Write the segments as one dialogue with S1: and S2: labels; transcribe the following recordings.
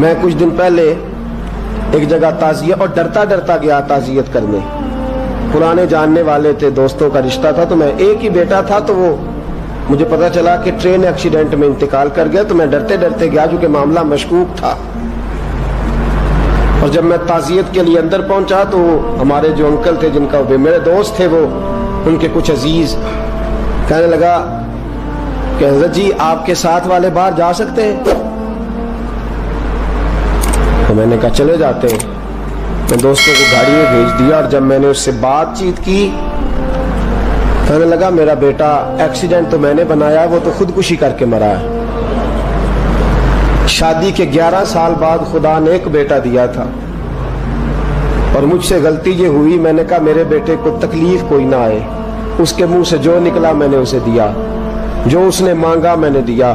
S1: میں کچھ دن پہلے ایک جگہ تعزیت اور ڈرتا ڈرتا گیا تعزیت کرنے. پرانے جاننے والے تھے, دوستوں کا رشتہ تھا, تو میں ایک ہی بیٹا تھا, تو وہ مجھے پتا چلا کہ ٹرین ایکسیڈنٹ میں انتقال کر گیا. تو میں ڈرتے ڈرتے گیا کیونکہ معاملہ مشکوک تھا. اور جب میں تعزیت کے لیے اندر پہنچا تو ہمارے جو انکل تھے, جن کا میرے دوست تھے, وہ ان کے کچھ عزیز کہنے لگا کہ حضرت جی آپ کے ساتھ والے باہر جا سکتے ہیں؟ تو میں نے کہا چلے جاتے ہیں. میں دوستوں کو گاڑی میں بھیج دیا, اور جب میں نے اس سے بات چیت کی, کہنے لگا میرا بیٹا ایکسیڈنٹ تو میں نے بنایا, وہ تو خودکشی کر کے مرا ہے. شادی کے 11 سال بعد خدا نے ایک بیٹا دیا تھا, اور مجھ سے غلطی یہ ہوئی, میں نے کہا میرے بیٹے کو تکلیف کوئی نہ آئے. اس کے منہ سے جو نکلا میں نے اسے دیا, جو اس نے مانگا میں نے دیا.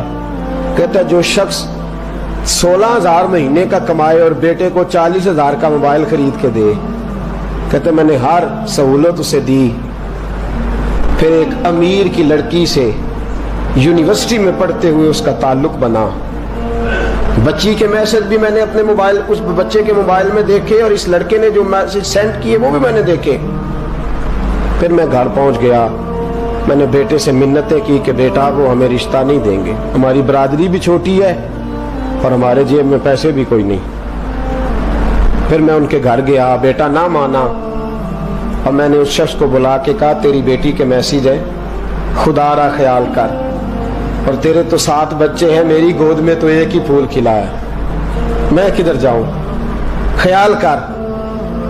S1: کہتا جو شخص 16,000 مہینے کا کمائے اور بیٹے کو 40,000 کا موبائل خرید کے دے, کہتے میں نے ہر سہولت اسے دی. پھر ایک امیر کی لڑکی سے یونیورسٹی میں پڑھتے ہوئے اس کا تعلق بنا. بچی کے میسج بھی میں نے اپنے موبائل, اس بچے کے موبائل میں دیکھے, اور اس لڑکے نے جو میسج سینڈ کیے وہ بھی میں نے دیکھے. پھر میں گھر پہنچ گیا, میں نے بیٹے سے منتیں کی کہ بیٹا وہ ہمیں رشتہ نہیں دیں گے, ہماری برادری بھی چھوٹی ہے اور ہمارے جیب میں پیسے بھی کوئی نہیں. پھر میں ان کے گھر گیا, بیٹا نہ مانا, اور میں نے اس شخص کو بلا کے کہا تیری بیٹی کے میسج ہے, خدا را خیال کر, اور تیرے تو 7 بچے ہیں, میری گود میں تو ایک ہی پھول کھلا ہے, میں کدھر جاؤں, خیال کر.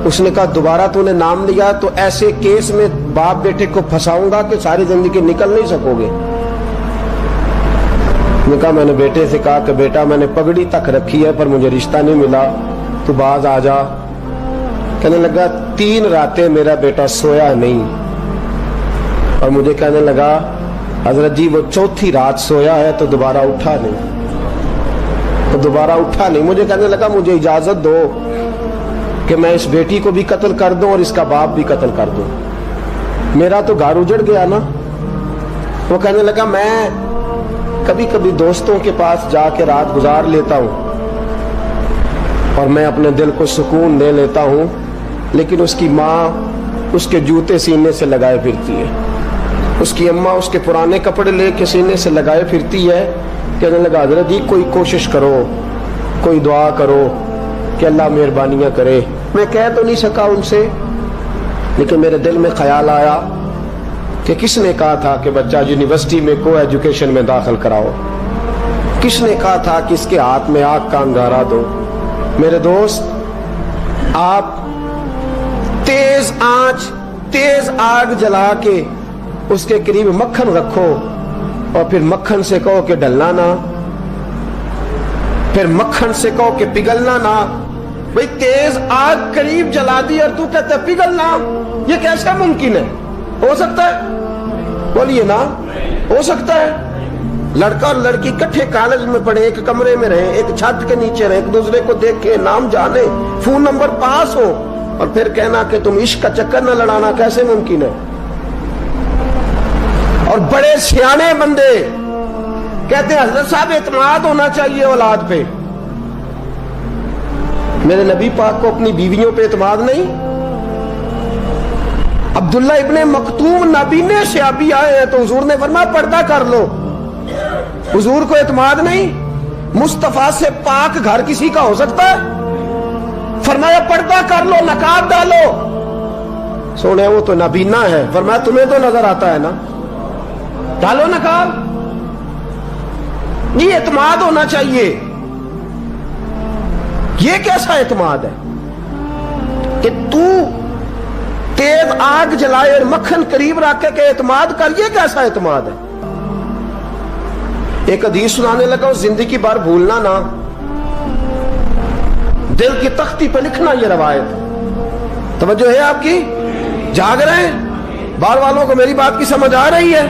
S1: اس نے کہا دوبارہ تو نے نام لیا تو ایسے کیس میں باپ بیٹے کو پھنساؤں گا کہ ساری زندگی نکل نہیں سکو گے. نے کہا میں نے بیٹے سے کہا کہ بیٹا میں نے پگڑی تک رکھی ہے پر مجھے رشتہ نہیں ملا, تو باز آ جا. کہنے لگا 3 راتیں میرا بیٹا سویا نہیں, اور مجھے کہنے لگا حضرت جی وہ 4تھی رات سویا ہے تو دوبارہ اٹھا نہیں. مجھے کہنے لگا مجھے اجازت دو کہ میں اس بیٹی کو بھی قتل کر دوں اور اس کا باپ بھی قتل کر دوں, میرا تو گھر اجڑ گیا نا. وہ کہنے لگا میں کبھی کبھی دوستوں کے پاس جا کے رات گزار لیتا ہوں اور میں اپنے دل کو سکون دے لیتا ہوں, لیکن اس کی ماں اس کے جوتے سینے سے لگائے پھرتی ہے, اس کی اماں اس کے پرانے کپڑے لے کے سینے سے لگائے پھرتی ہے. کہنے لگا حضرت جی کوئی کوشش کرو, کوئی دعا کرو کہ اللہ مہربانیاں کرے. میں کہہ تو نہیں سکا ان سے, لیکن میرے دل میں خیال آیا کہ کس نے کہا تھا کہ بچہ یونیورسٹی میں کو ایجوکیشن میں داخل کراؤ, کس نے کہا تھا کہ اس کے ہاتھ میں آگ کا انگارہ دو. میرے دوست, آپ تیز آنچ تیز آگ جلا کے اس کے قریب مکھن رکھو, اور پھر مکھن سے کہو کہ ڈلنا نہ, پھر مکھن سے کہو کہ پگھلنا نہ. بھئی تیز آگ قریب جلا دی اور تو کہتا ہے پگھلنا, یہ کیسا ممکن ہے؟ ہو سکتا ہے؟ بولیے نا, ہو سکتا ہے؟ لڑکا اور لڑکی کٹھے کالج میں پڑھے, ایک کمرے میں رہیں, ایک چھت کے نیچے رہیں, ایک دوسرے کو دیکھیں, نام جانے, فون نمبر پاس ہو, اور پھر کہنا کہ تم عشق کا چکر نہ لڑانا, کیسے ممکن ہے؟ اور بڑے سیانے بندے کہتے ہیں حضرت صاحب اعتماد ہونا چاہیے اولاد پہ. میرے نبی پاک کو اپنی بیویوں پہ اعتماد نہیں؟ عبداللہ ابن مکتوم نابینے صحابی آئے ہیں تو حضور نے فرمایا پردہ کر لو. حضور کو اعتماد نہیں؟ مصطفیٰ سے پاک گھر کسی کا ہو سکتا ہے؟ فرمایا پردہ کر لو, نقاب ڈالو. سونے وہ تو نابینا ہے, فرمایا تمہیں تو نظر آتا ہے نا, ڈالو نقاب. یہ اعتماد ہونا چاہیے. یہ کیسا اعتماد ہے کہ تو تیز آگ جلائے اور مکھن قریب رکھ کے اعتماد کر, یہ کیسا اعتماد ہے؟ ایک حدیث سنانے لگا, زندگی بھر بھولنا نہ, دل کی تختی پہ لکھنا یہ روایت. توجہ ہے آپ کی؟ جاگ رہے ہیں؟ باہر والوں کو میری بات کی سمجھ آ رہی ہے؟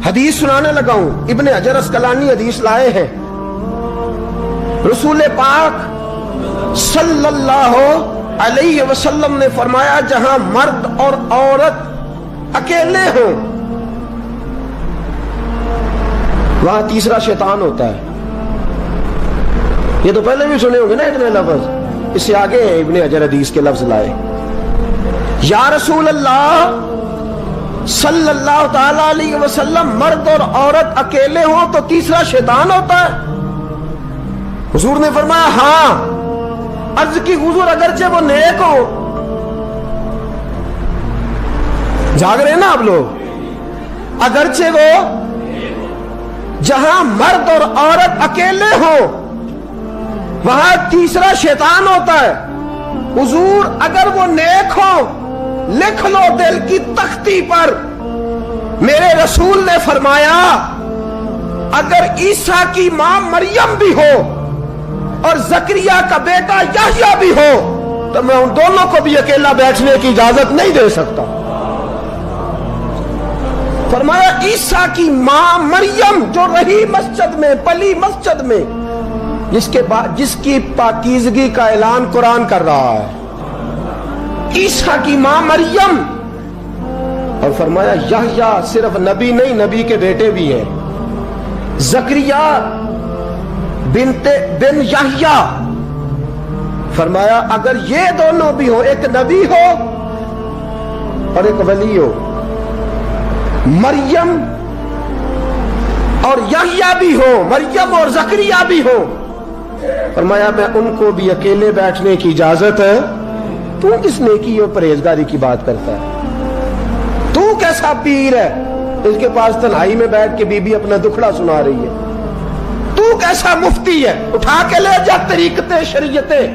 S1: حدیث سنانے لگا ہوں, ابن حجر اسقلانی حدیث لائے ہیں. رسول پاک صلی اللہ علیہ وسلم نے فرمایا جہاں مرد اور عورت اکیلے ہوں وہاں تیسرا شیطان ہوتا ہے. یہ تو پہلے بھی سنے ہوں گے نا اتنے لفظ. اس سے آگے ابن حجر حدیث کے لفظ لائے. یا رسول اللہ صلی اللہ تعالی علیہ وسلم، مرد اور عورت اکیلے ہوں تو تیسرا شیطان ہوتا ہے؟ حضور نے فرمایا ہاں. عرض کی حضور اگرچہ وہ نیک ہو. جاگ رہے ہیں نا آپ لوگ؟ اگرچہ وہ جہاں مرد اور عورت اکیلے ہوں وہاں تیسرا شیطان ہوتا ہے. حضور اگر وہ نیک ہو لکھ لو دل کی تختی پر. میرے رسول نے فرمایا اگر عیسیٰ کی ماں مریم بھی ہو اور زکریا کا بیٹا یحییٰ بھی ہو تو میں ان دونوں کو بھی اکیلا بیٹھنے کی اجازت نہیں دے سکتا. فرمایا عیسیٰ کی ماں مریم جو رہی مسجد میں، پلی مسجد میں، جس کی پاکیزگی کا اعلان قرآن کر رہا ہے، عیسیٰ کی ماں مریم. اور فرمایا یحییٰ صرف نبی نہیں، نبی کے بیٹے بھی ہیں. زکریا بن یحییٰ. فرمایا اگر یہ دونوں بھی ہو، ایک نبی ہو اور ایک ولی ہو، مریم اور یحییٰ بھی ہو، مریم اور زکریا بھی ہو، فرمایا میں ان کو بھی اکیلے بیٹھنے کی اجازت ہے. تو کس نیکی اور پرہیزگاری کی بات کرتا ہے؟ تو کیسا پیر ہے اس کے پاس تنہائی میں بیٹھ کے بی بی اپنا دکھڑا سنا رہی ہے؟ تو کیسا مفتی ہے؟ اٹھا کے لے جا طریقتیں شریعتیں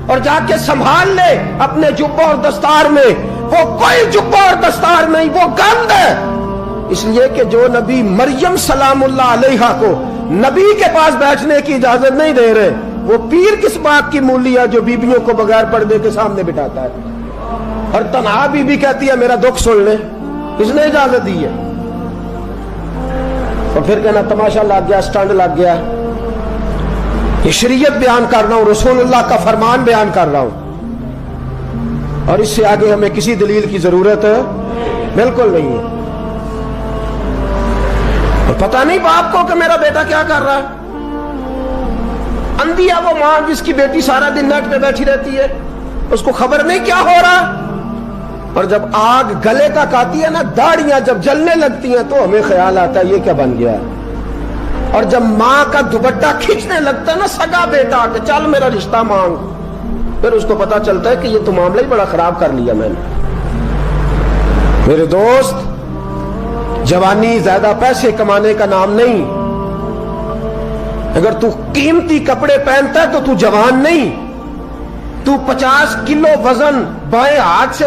S1: اور جا کے سنبھال لے اپنے جبہ اور دستار میں. وہ کوئی جبہ اور دستار نہیں، وہ گند ہے. اس لیے کہ جو نبی مریم سلام اللہ علیہا کو نبی کے پاس بیٹھنے کی اجازت نہیں دے رہے، وہ پیر کس بات کی مولی ہے جو بیبیوں کو بغیر پردے کے سامنے بٹھاتا ہے؟ اور تنہا بی بی کہتی ہے میرا دکھ سن لے. کس نے اجازت دی ہے؟ اور پھر کہنا تماشا لگ گیا، سٹنڈ لگ گیا. یہ شریعت بیان کر رہا ہوں، رسول اللہ کا فرمان بیان کر رہا ہوں، اور اس سے آگے ہمیں کسی دلیل کی ضرورت بالکل نہیں ہے. اور پتہ نہیں باپ کو کہ میرا بیٹا کیا کر رہا ہے. اندھی ہے وہ ماں جس کی بیٹی سارا دن نیٹ پہ بیٹھی رہتی ہے، اس کو خبر نہیں کیا ہو رہا. اور جب آگ گلے تک آتی ہے نا، داڑیاں جب جلنے لگتی ہیں تو ہمیں خیال آتا ہے یہ کیا بن گیا. اور جب ماں کا دوپٹہ کھینچنے لگتا ہے نا سگا بیٹا کہ چل میرا رشتہ مانگ، پھر اس کو پتا چلتا ہے کہ یہ تو معاملہ ہی بڑا خراب کر لیا میں نے. میرے دوست، جوانی زیادہ پیسے کمانے کا نام نہیں. اگر تو قیمتی کپڑے پہنتا ہے تو تو جوان نہیں. تو 50 کلو وزن بائیں ہاتھ سے